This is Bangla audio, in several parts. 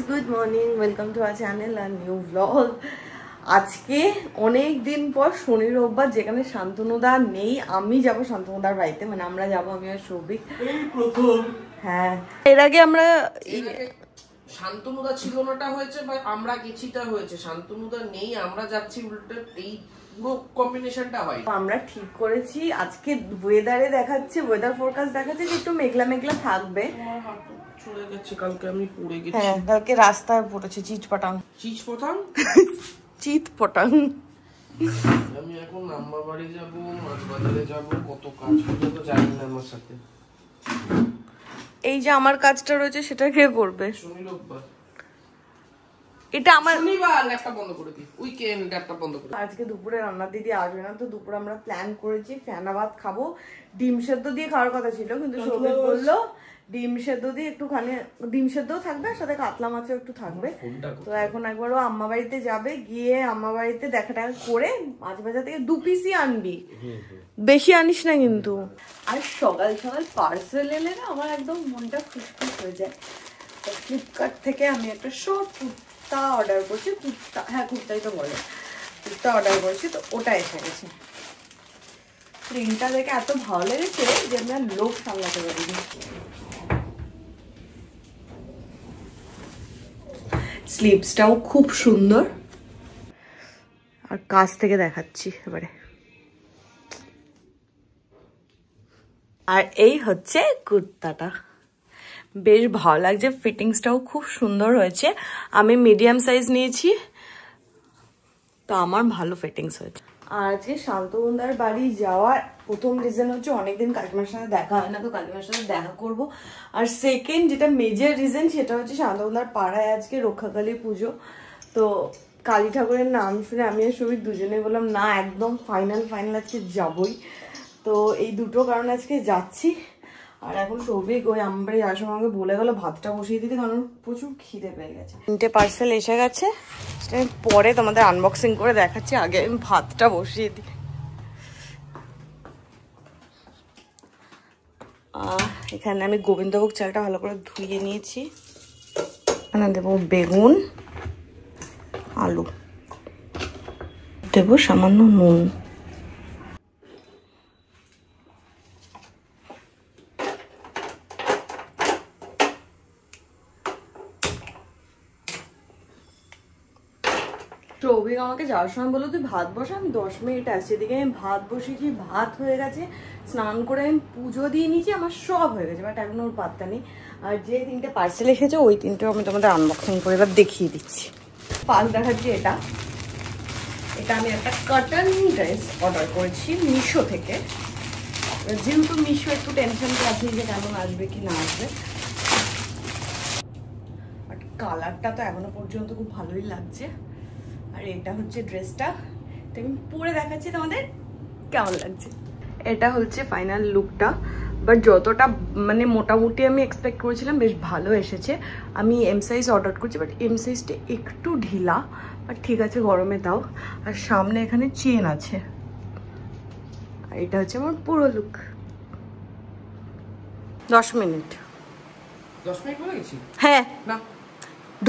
Good morning, welcome to our channel আর নিউ ব্লগ। আজকে অনেক দিন পর শনি রোববার, যেখানে শান্তনুদা নেই, আমি যাব শান্তনুদার বাড়িতে, মানে আমরা যাব, আমি আর সৌভিক এই প্রথম। হ্যাঁ, এর আগে আমরা শান্তনুদা ছিল নাটা হয়েছে বা আমরা গেছিটা হয়েছে, শান্তনুদা নেই আমরা যাচ্ছি, উল্টো এই পুরো কম্বিনেশনটা হয়। আমরা ঠিক করেছি আজকে ওয়েদারে দেখাচ্ছে, ওয়েদার ফোরকাস্ট দেখাচ্ছে যে একটু মেঘলা মেঘলা থাকবে। চলে গেছে, কালকে আমি পড়ে গেছি। হ্যাঁ, কালকে রাস্তায় পড়েছে চিটপটাং চিটপটাং। আমি এখন আম্মা বাড়ি যাব, মাছ বাজারে যাব, কত কাজ করতে তো জানি না আমার সাথে। এই যে আমার কাজটা রয়েছে সেটা কে করবে? শনি রোববার এটা আমার শনিবার ল্যাপটপ বন্ধ করে দিই, উইকেন্ড ল্যাপটপ বন্ধ করে। আজকে দুপুরে রান্নার দিদি আসবে না, তো দুপুরে আমরা প্ল্যান করেছি ফেনা ভাত খাবো। ডিম সেদ্ধ দিয়ে খাওয়ার কথা ছিল, কিন্তু সৌভিক বললো ডিম সেদ্ধ দিয়ে একটুখানি, ডিম সেদ্ধও থাকবে আর সাথে কাতলা মাছও একটু থাকবে। তো এখন একবারও আম্মা বাড়িতে যাবে, গিয়ে আম্মা বাড়িতে দেখা টাকা করে মাছ ভাজা থেকে 2 পিসই আনবি, বেশি আনিস না কিন্তু। আর সকাল সকাল পার্সেল এলে না আমার একদম মনটা খুশখুশ হয়ে যায়। ফ্লিপকার্ট থেকে আমি একটা শর্ট কুর্তা অর্ডার করছি, কুর্তা, হ্যাঁ কুর্তাই তো বলে, কুর্তা অর্ডার করছি, তো ওটা এসে গেছে। প্রিন্টটা দেখে এত ভালো লেগেছে যে আমি আর লোক সামলাতে পারিনি। স্লিভসটাও খুব সুন্দর, আর কাছ থেকে দেখাচ্ছি এবারে। আর এই হচ্ছে কুর্তাটা, বেশ ভালো লাগছে, ফিটিংসটাও খুব সুন্দর হয়েছে। আমি মিডিয়াম সাইজ নিয়েছি, তো আমার ভালো ফিটিংস হয়েছে। আর আজকে শান্তনুদার বাড়ি যাওয়ার প্রথম রিজন হচ্ছে অনেকদিন কাকিমার সাথে দেখা হয় না, তো কাকিমার সাথে দেখা করব। আর সেকেন্ড যেটা মেজর রিজন সেটা হচ্ছে শান্তনুদার পাড়ায় আজকে রক্ষাকালী পুজো। তো কালী ঠাকুরের নাম শুনে আমি আর সৌভিক দুজনে বললাম না, একদম ফাইনাল আজকে যাবই। তো এই দুটো কারণে আজকে যাচ্ছি। আর এখন সৌভিক ওই আমার যাওয়ার সময় আমাকে বলে গেলো ভাতটা বসিয়ে দিতে, কারণ প্রচুর খিদে পেয়ে গেছে। 3টে পার্সেল এসে গেছে, সেটা আমি পরে তোমাদের আনবক্সিং করে দেখাচ্ছি, আগে আমি ভাতটা বসিয়ে দিই। এখানে আমি গোবিন্দভোগ চালটা ভালো করে ধুয়ে নিয়েছি। এখানে দেবো বেগুন, আলু, দেবো সামান্য নুন। সৌভিক আমাকে যাওয়ার সময় বললো তুই ভাত বসা, আমি 10 মিনিট আসছি। এদিকে আমি ভাত বসিয়েছি, ভাত হয়ে গেছে, স্নান করে আমি পুজো দিয়ে নিয়েছি, আমার সব হয়ে গেছে, বাট এখন ওর পাত্তা নেই। আর যে 3টে পার্সেল এসেছে ওই 3টেও আমি তোমাদের আনবক্সিং করে এবার দেখিয়ে দিচ্ছি। ফার্স্ট দেখাচ্ছি এটা আমি একটা কটন ড্রেস অর্ডার করেছি মিশো থেকে। যেহেতু মিশো একটু টেনশনটা আছে যে কেমন আসবে কি না আসবে, বাট কালারটা তো এখনো পর্যন্ত খুব ভালোই লাগছে। আর এটা হচ্ছে ড্রেসটা, এটা আমি পরে দেখাচ্ছি তোমাদের কেমন লাগছে। এটা হচ্ছে ফাইনাল লুকটা, বাট যতটা মানে মোটামুটি আমি এক্সপেক্ট করেছিলাম বেশ ভালো এসেছে। আমি এম সাইজ অর্ডার করছি, বাট এম সাইজটা একটু ঢিলা, বাট ঠিক আছে গরমে তাও। আর সামনে এখানে চেন আছে। আর এটা হচ্ছে আমার পুরো লুক। 10 মিনিট বলে গেছি। হ্যাঁ না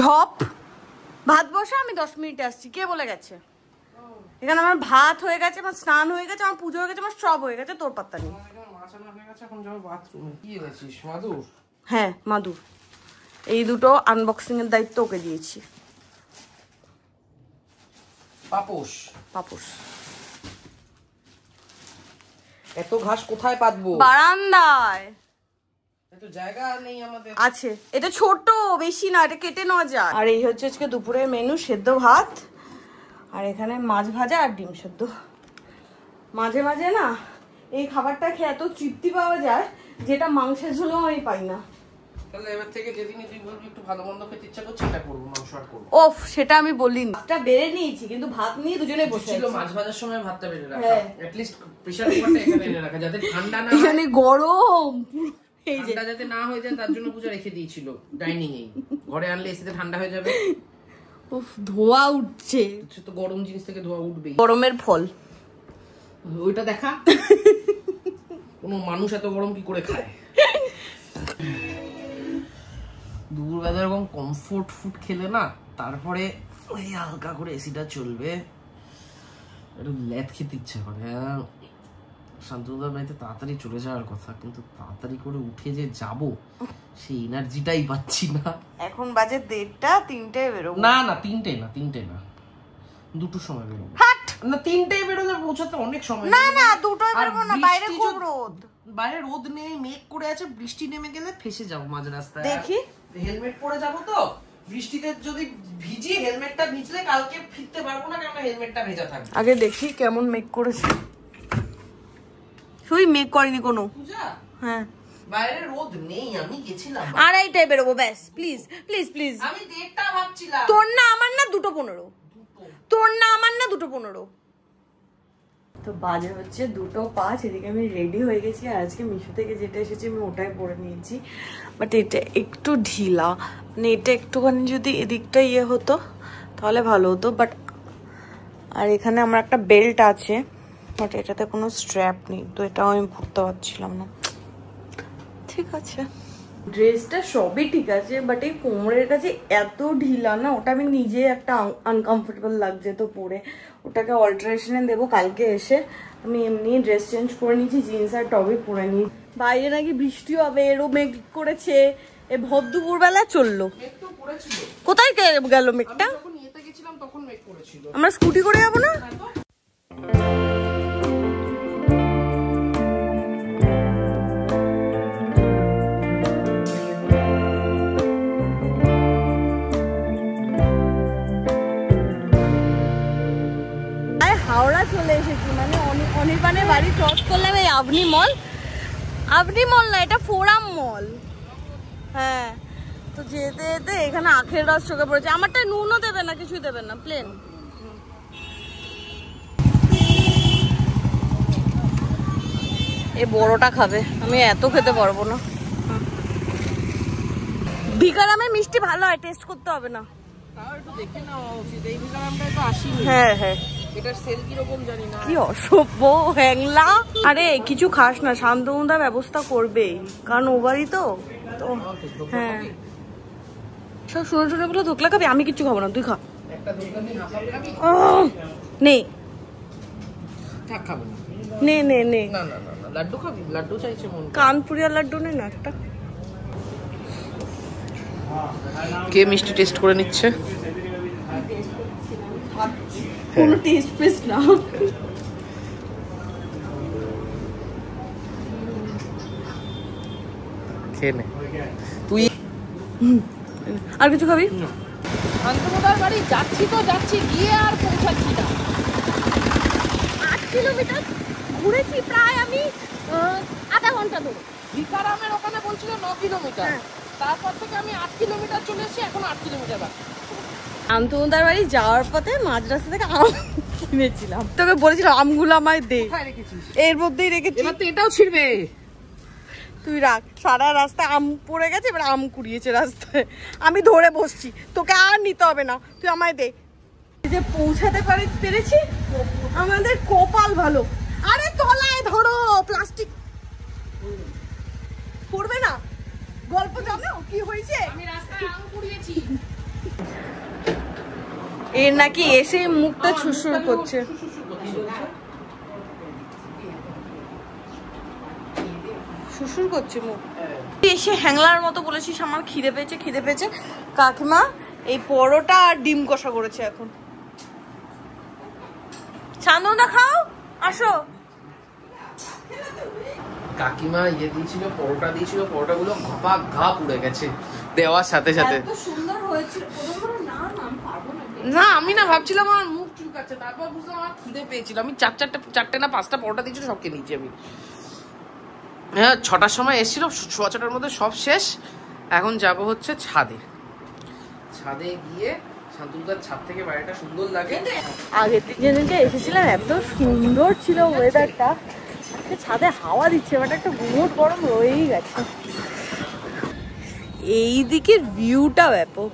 ঢপ ভাত বসা, আমি 10 মিনিটে আসছি, কে বলে গেছে? এখানে আমার ভাত হয়ে গেছে, আমার স্নান হয়ে গেছে, আমার পুজো হয়ে গেছে, আমার সব হয়ে গেছে, তোর পাত্তা নেই। হ্যাঁ মাদুর, এই দুটো আনবক্সিং এর দায়িত্ব ওকে দিয়েছি। পাপোশ এত ঘাস কোথায় পাতবো? বারান্দায় জায়গা নেই আমাদের। আছে, এটা ছোট, বেশি না, এটা কেটে নেওয়া যায়। আর এই হচ্ছে আজকে দুপুরের মেনু, সেদ্ধ ভাত, আর এখানে মাছ ভাজা আর ডিম সেদ্ধ। মাঝে মাঝে না এই খাবারটা খেয়ে এত তৃপ্তি পাওয়া যায় যেটা মাংসের ঝোলও আমি পাই না। তাহলে এবার থেকে যেদিনই তুই বলবি একটু ভালো মন্দ খেতে ইচ্ছা করছে, এটা করবো, মাংস আর করবো। ওফ, সেটা আমি বলিনি, ভাতটা বেড়ে নিয়েছি, কিন্তু ভাত নিয়ে দুজনে বসে ছিল। মাছ ভাজার সময় ভাতটা বেড়ে রাখা, এট লিস্ট প্রেসার কুকারটা এখানে এনে রাখা, যাতে ঠান্ডা না হয়। এখানে গরম, এই যে ঠান্ডা যাতে না হয়ে যায় তার জন্য পূজা রেখে দিয়েছিল ডাইনিং এ। ঘরে আনলে এসিতে ঠান্ডা হয়ে যাবে। উফ, ধোয়া উঠছে, তো গরম জিনিস থেকে ধোয়া উঠবেই, গরমের ফল। ওইটা দেখা কোনো মানুষ এত গরম কি করে খায়? দুপুরবেলা এরকম কমফোর্ট ফুড খেলে না, তারপরে ওই হালকা করে এসিটা চলবে, একটু ল্যাদ খেতে ইচ্ছা করে। হ্যাঁ, শান্তনুদার বাড়িতে তাড়াতাড়ি চলে যাওয়ার কথা, কিন্তু তাড়াতাড়ি করে উঠে যে যাব সেই এনার্জিটাই পাচ্ছি না। এখন বাজে 1:30, 3টায় বেরোবো। না না 3টে না, 2টোর সময় বেরোবো। না 3টায় বেরোলে পৌঁছাতে অনেক সময়। না না 2টায় বেরোবো না, বাইরে খুব রোদ। বাইরে রোদ নেই, মেঘ করে আছে, বৃষ্টি নেমে গেলে ফেসে যাবো মাঝ রাস্তায়। দেখি হেলমেট পরে যাবো তো, বৃষ্টিতে যদি ভিজি, হেলমেটটা ভিজলে কালকে ফিরতে পারবো না, কারণ হেলমেটটা ভেজা থাকবে। আগে দেখি কেমন মেঘ করেছে। শুই মেঘ করেনি কোনো। পূজা, হ্যাঁ বাইরে রোদ নেই, আমি গেছিলাম। 2:30টায় বেরোবো ব্যাস। Please please please. আমি 1:30 ভাবছিলাম। তোর না আমার না 2:15, তোর না আমার না 2:15। তো বাজে হচ্ছে 2:05। এদিকে আমি রেডি হয়ে গেছি, আর আজকে মিশো থেকে যেটা এসেছে আমি ওটাই পরে নিয়েছি। বাট এটা একটু ঢিলা, মানে এটা একটুখানি যদি এদিকটা ইয়ে হতো তাহলে ভালো হতো। বাট আর এখানে আমার একটা বেল্ট আছে, বাট এটাতে কোনো স্ট্র্যাপ নেই, তো এটাও আমি পরতে পারছিলাম না। ঠিক আছে, ড্রেসটা সবই ঠিক আছে, বাট এই কোমরের কাছে এত ঢিলা না, ওটা আমি নিজে একটা আনকমফোর্টেবল লাগছে তো পরে। ওটাকে অল্টারেশনে দেবো কালকে এসে। আমি এমনি ড্রেস চেঞ্জ করে নিয়েছি, জিন্স আর টপই পরে নিই। বাইরে নাকি বৃষ্টি হবে, এরও মেঘ করেছে। এ ভর দুপুর বেলা চললো। কোথায় গেল মেঘটা? আমরা স্কুটি করে যাবো না? হাওড়া চলে এসেছি, মানে অনির্বাণের বাড়ি ক্রস করলাম এই আভনি মল। আভনি মল না, এটা ফোরাম মল। হ্যাঁ, তো যেতে যেতে এখানে আখের রস চোখে পড়েছে। আমারটা নুনও দেবে না, কিছুই দেবে না, প্লেন। এই বড়টা খাবে, আমি এত খেতে পারবো না। ভিকারামে মিষ্টি ভালো হয়, টেস্ট করতে হবে না। হ্যাঁ হ্যাঁ, এটার সেল কি রকম জানি না। কি অসভ্য হ্যাংলা। আরে কিছু খাস না, শান্তনুদা ব্যবস্থা করবেই, কারণ ও বাড়ি তো। হ্যাঁ, সব শুনে শুনে বলে ধোকলা খাবি, আমি কিচ্ছু খাবো না, তুই খা। নে খাবো নে নে নে। না না না, লাড্ডু খাবি? লাড্ডু চাইছে মন। কানপুরিয়া লাড্ডু নে না একটা। কে মিষ্টি টেস্ট করে নিচ্ছে? কোনো টেস্ট পেস্ট না। খেয়ে নে তুই। আর কিছু খাবি? শান্তনুদার বাড়ি যাচ্ছি তো যাচ্ছি, গিয়ে আর পৌঁছাচ্ছি না। 8 কিলোমিটার ঘুরেছি প্রায় আমি আধা ঘন্টা ধরে। ভিকারামের ওখানে বলছিল 9 কিলোমিটার, তারপর থেকে আমি 8 কিলোমিটার চলে এসেছি, এখন 8 কিলোমিটার বাকি। শান্তনুদার বাড়ি যাওয়ার পথে মাঝ রাস্তা থেকে আম কিনেছিলাম, তোকে বলেছিলাম আমগুলো আমায় দে। কোথায় রেখেছিস? এর মধ্যেই রেখেছি। এবার তো এটাও ছিড়বে। তুই রাখ, সারা রাস্তায় আম পড়ে গেছে, এবার আম কুড়িয়েছে রাস্তায়, আমি ধরে বসছি, তোকে আর নিতে হবে না, তুই আমায় দে। যে পৌঁছাতে পেরেছি, আমাদের কপাল ভালো। আরে তলায় ধরো, প্লাস্টিক পড়বে না। গল্প জানো কি হয়েছে? আমি রাস্তায় আম কুড়িয়েছি। এর নাকি এসে মুখটা ছুসুর করছে। শুশুর করছে মুখ। এসে হ্যাংলার মতো বলেছিস আমার খিদে পেয়েছে খিদে পেয়েছে। কাকিমা এই পরোটা আর ডিম কষা করেছে এখন। শান্তনুদা খাও, আসো। কাকিমা ইয়ে দিয়েছিল, পরোটা দিয়েছিল, পরোটাগুলো ঘপা ঘা পুড়ে গেছে দেওয়ার সাথে সাথে। এত সুন্দর হয়েছিল। না আমি না ভাবছিলাম আমার মুখ চুলকাচ্ছে, তারপর বুঝলাম আমার খিদে পেয়েছিল। আমি চারটে না 5টা পরোটা দিয়েছিল, সব খেয়ে নিয়েছি আমি। হ্যাঁ 6টার সময় এসেছিল, 6:15টার মধ্যে সব শেষ। এখন যাব হচ্ছে ছাদে। ছাদে গিয়ে শান্তনুদার ছাদ থেকে বাড়িটা সুন্দর লাগে। আগের দিনকে এসেছিলাম, এত সুন্দর ছিল ওয়েদারটা, ছাদে হাওয়া দিচ্ছে, বাট একটা গুমোট গরম রয়েই গেছে। এই দিকের ভিউটা ব্যাপক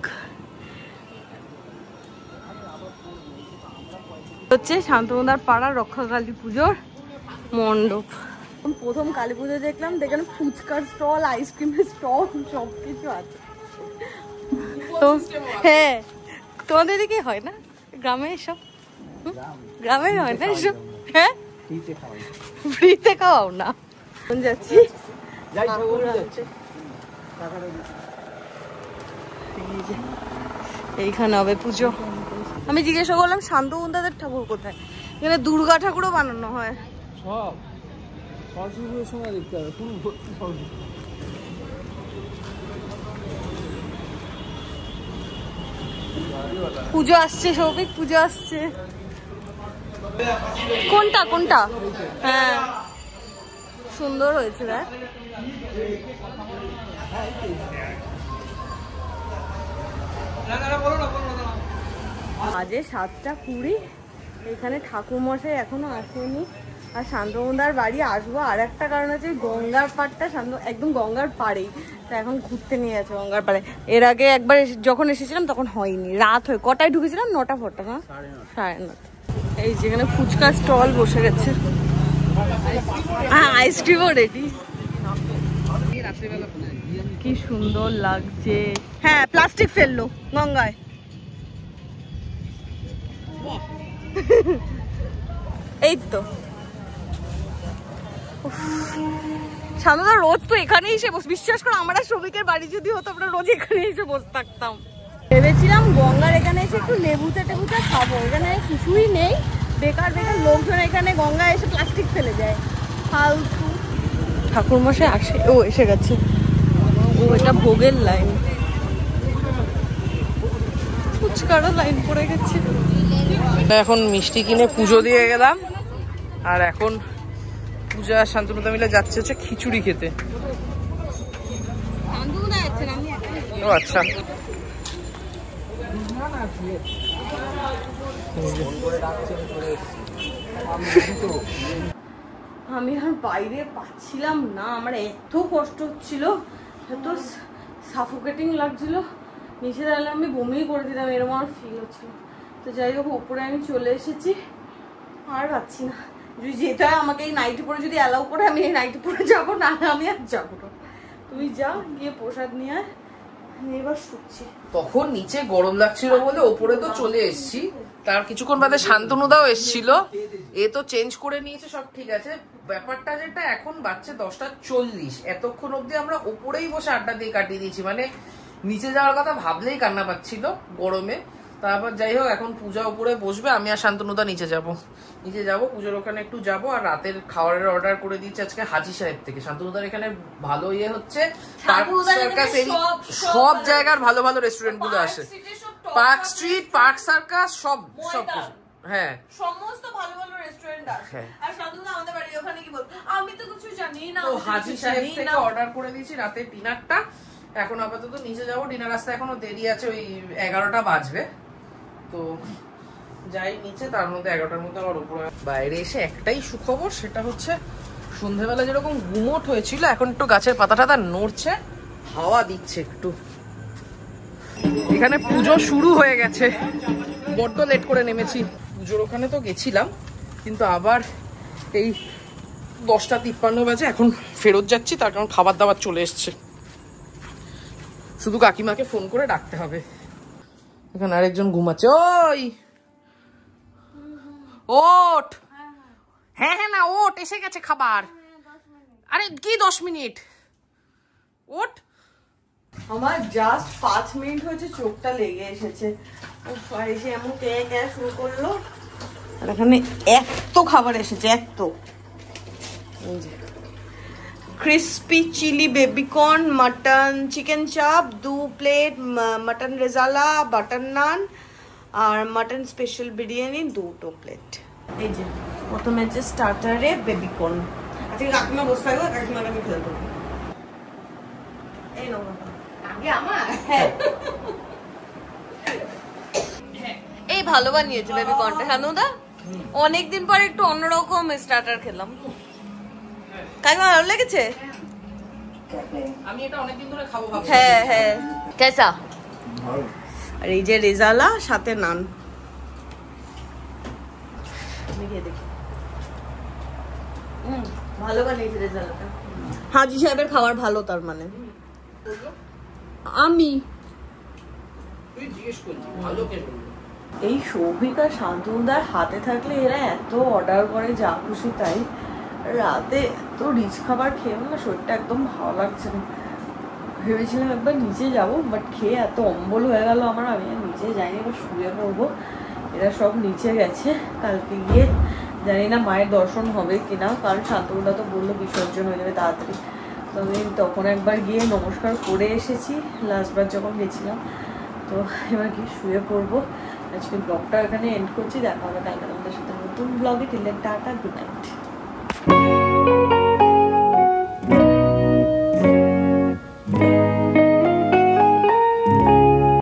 হচ্ছে। শান্তনুদার পাড়ার রক্ষাকালী পুজোর মণ্ডপ। প্রথম কালী পুজো দেখলাম, দেখলাম ফুচকার স্টল, আইসক্রিমের স্টল, সবকিছু আছে। তো হ্যাঁ, তোমাদের দিকে হয় না গ্রামে এসব? গ্রামে হয় না এসব? হ্যাঁ, ফ্রিতে খাওয়াও না? যাচ্ছি এইখানে হবে পুজো। আমি জিজ্ঞাসা করলাম শান্তকুন্দাদের ঠাকুর কোথায়, এখানে দুর্গা ঠাকুরও বানানো হয়। সব সরস্বতীর সময় দেখতে হবে, পুজো আসছে সৌভিক, পুজো আসছে। কোনটা কোনটা? হ্যাঁ সুন্দর হয়েছে দেখ। আজে 7:20, এখানে ঠাকুর মশাই এখনো আসেনি। আর শান্তকুন্দার বাড়ি আসবো আর একটা কারণ হচ্ছে গঙ্গার পাড়টা একদম গঙ্গার পাড়েই, তো এখন ঘুরতে নিয়ে যাচ্ছে গঙ্গার পাড়ে। এর আগে একবার যখন এসেছিলাম তখন হয়নি, রাত হয়ে কটায় ঢুকেছিলাম? 9টা ফটা না 9:30। এই যেখানে ফুচকা স্টল বসে গেছে, হ্যাঁ আইসক্রিমও রেডি। কি সুন্দর লাগছে। হ্যাঁ প্লাস্টিক ফেললো গঙ্গায়। এই তো শান্তদা রোজ তো এখানে এসে বস, বিশ্বাস করো আমরা শ্রমিকের বাড়ি যদি হতো আমরা রোজ এখানে এসে বসে থাকতাম। ভেবেছিলাম গঙ্গার এখানে এসে একটু লেবুচা টেবুচা খাবো, এখানে কিছুই নেই, বেকার বেকার লোকজন এখানে গঙ্গায় এসে প্লাস্টিক ফেলে যায় ফালতু। ঠাকুর মশাই আসে, ও এসে গেছে। ও এটা ভোগের লাইন, ফুচকারও লাইন পড়ে গেছে। এখন মিষ্টি কিনে পুজো দিয়ে গেলাম, আর এখন পূজা আর শান্তনুদা মিলে যাচ্ছে হচ্ছে খিচুড়ি খেতে। ও আচ্ছা, আমি আর বাইরে পাচ্ছিলাম না, আমার এত কষ্ট হচ্ছিল, এত সাফোকেটিং লাগছিল, নিচে দাঁড়ালে আমি বমি করে দিতাম, এরকম আমার ফিল হচ্ছিল। তো যাই হোক ওপরে আমি চলে এসেছি, আর পাচ্ছি না। যদি যেতে হয় আমাকে এই নাইটি পরে যদি অ্যালাউ করে আমি এই নাইটি পরে যাবো, না আমি আর যাবো না। তুই যা গিয়ে প্রসাদ নিয়ে এবার শুচ্ছি। তখন নিচে গরম লাগছিল বলে ওপরে তো চলে এসেছি, তার কিছুক্ষণ বাদে শান্তনুদাও এসেছিল, এ তো চেঞ্জ করে নিয়েছে, সব ঠিক আছে। ব্যাপারটা যেটা এখন বাচ্চা 10:40, এতক্ষণ অব্দি আমরা ওপরেই বসে আড্ডা দিয়ে কাটিয়ে দিয়েছি, মানে নিচে যাওয়ার কথা ভাবলেই কান্না পাচ্ছিল গরমে। তারপর যাই হোক এখন পূজা উপরে বসবে, আমি আর শান্তনুদা নিচে যাব, পুজোর ওখানে একটু যাব। আর রাতের খাবারের অর্ডার করে দিচ্ছি আজকে হাজি সাহেব থেকে। শান্তনুদার এখানে ভালো ইয়ে হচ্ছে, সব জায়গার ভালো ভালো রেস্টুরেন্ট গুলো আসে, পার্ক স্ট্রিট, পার্ক সার্কাস, সব হ্যাঁ সমস্ত ভালো ভালো রেস্টুরেন্ট আছে। আর শান্তনুদা আমাদের বাড়ি ওখানে কি বলতো, আমি তো কিছু জানি না, তো হাজি সাহেব থেকে অর্ডার করে দিয়েছি রাতের ডিনারটা। এখন আপাতত নিচে যাবো, ডিনার আসতে এখনো দেরি আছে, ওই 11টা বাজবে। তো যাই নিচে, তার মধ্যে 11টার মধ্যে আবার উপরে। বাইরে এসে একটাই সুখবর, সেটা হচ্ছে সন্ধ্যেবেলা যেরকম গুমোট হয়েছিল এখন একটু গাছের পাতা টাতা নড়ছে, হাওয়া দিচ্ছে একটু। এখানে পুজো শুরু হয়ে গেছে, বড্ড লেট করে নেমেছি। পুজোর ওখানে তো গেছিলাম, কিন্তু আবার এই 10:53 বাজে, এখন ফেরত যাচ্ছি, তার কারণ খাবার দাবার চলে এসছে, শুধু কাকিমাকে ফোন করে ডাকতে হবে। এখানে আরেকজন ঘুমাচ্ছে, ওই ওঠ, হ্যাঁ হ্যাঁ না ওঠ, এসে গেছে খাবার। আরে কি 10 মিনিট, ওঠ। আমার জাস্ট 5 মিনিট হয়েছে, চোখটা লেগে এসেছে, এসে এমন কে শুরু করলো। আর এখানে এত খাবার এসেছে, এত crispy chilli baby corn, mutton chicken chaap, 2 plate mutton rezala, butter naan আর মটন স্পেশাল বিরিয়ানি 2 প্লেট। এই যে প্রথমে হচ্ছে স্টার্টারে বেবিকর্ন। আজকে কাকিমা বসে থাকবে, কাকিমাকে আমি খেলবো। এই নাও আগে আমার, হ্যাঁ এই ভালো বানিয়েছে বেবিকর্নটা শানুদা, অনেকদিন পর একটু অন্যরকম স্টার্টার খেলাম। কাকিমা ভালো লেগেছে? আমি এটা অনেকদিন ধরে খাবো ভাবছি। হ্যাঁ হ্যাঁ কেসা? আর এই যে রেজালা সাথে নান, দেখি ভালো বানিয়েছে রেজালাটা। হাজি সাহেবের খাবার ভালো, তার মানে আমি এই সৌভিক আর শান্তনুদার হাতে থাকলে এরা এত অর্ডার করে যা খুশি তাই। রাতে এত রিচ খাবার খেয়েও না শরীরটা একদম ভালো লাগছে না। ভেবেছিলাম একবার নিচে যাব, বাট খেয়ে এত অম্বল হয়ে গেল আমার, আমি আর নিচে যাইনি, এবার শুয়ে পড়বো। এরা সব নিচে গেছে, কালকে গিয়ে জানি না মায়ের দর্শন হবে কিনা, কারণ শান্তনুদা তো বললো বিসর্জন হয়ে যাবে তাড়াতাড়ি। তো আমি তখন একবার গিয়ে নমস্কার করে এসেছি লাস্টবার যখন গেছিলাম। তো এবার গিয়ে শুয়ে পড়বো। আজকে ব্লগটা এখানে এন্ড করছি, দেখা হবে কালকে আমাদের সাথে নতুন ব্লগে। Till then tata, good night.